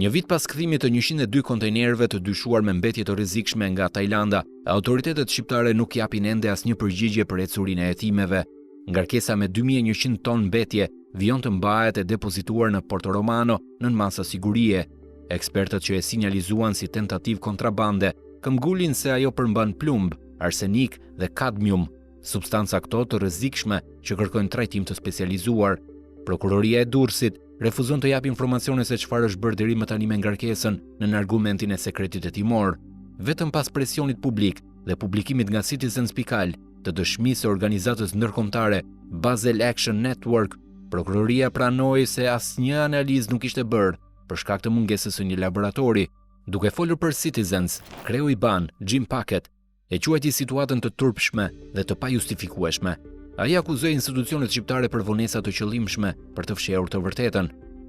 Një vit pas kthimit të 102 kontejnerëve të dyshuar me mbetje të rrezikshme nga Tajlanda, autoritetet shqiptare nuk japin ende asnjë përgjigje për ecurinë e hetimeve. Ngarkesa me 2100 ton mbetje vijon të mbahet e depozituar në Porto Romano nën masa sigurie. Ekspertët që e sinjalizuan si tentativë kontrabande këmbgulin se ajo përmban plumb, arsenik dhe kadmium, substanca këto të rrezikshme që kërkojnë trajtim të specializuar. Prokuroria e Durrësit refuzon të jap informacione se çfarë është bërë deri më tani me ngarkesën nën argumentin e sekretit hetimor. Vetëm pas presionit publik dhe publikimit nga Citizens.al të dëshmisë së organizatës ndërkombëtare Basel Action Network, prokuroria pranoi se asnjë analizë nuk ishte bërë për shkak të mungesës së një laboratori. Duke folur për Citizens, kreu i ban, Jim Packett, e quajti situatën të turpshme dhe të pajustifikueshme. Ai akuzoi institucionet shqiptare për vonesa të qëllimshme për të fshehur të vërtetën.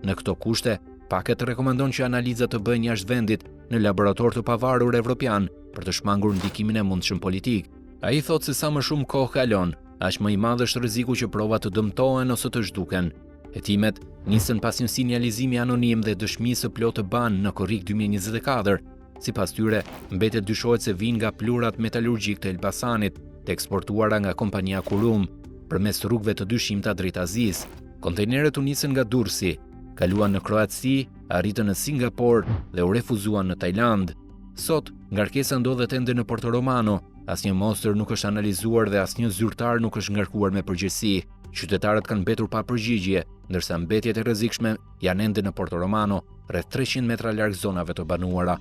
Në këto kushte, Packett rekomandon që analizat të bëhen jashtë vendit në laborator të pavarur evropian për të shmangur ndikimin e mundshëm politik. Ai thotë se sa më shumë kohë kalon, aq më i madh është rreziku që provat të dëmtohen ose të zhduken. Hetimet nisën pas një sinjalizimi anonim dhe dëshmisë së plotë të ban në korrik 2024. Sipas tyre, mbetet dyshohet se vijnë nga plurat metalurgjik të Elbasanit, të eksportuara nga kompania Kurum, përmes rrugëve të dyshimta drejt Azisë. Kontejnerët u nisën nga Durrësi, kaluan në Kroaci, arritën në Singapur dhe u refuzuan në Tajland. Sot, ngarkesa ndodhet ende në Porto Romano, asnjë monster nuk është analizuar dhe asnjë zyrtar nuk është ngarkuar me përgjegjësi. Qytetarët kanë mbetur pa përgjigje, ndërsa mbetjet e rrezikshme janë ende në Porto Romano, rreth 300 metra larg zonave të banuara.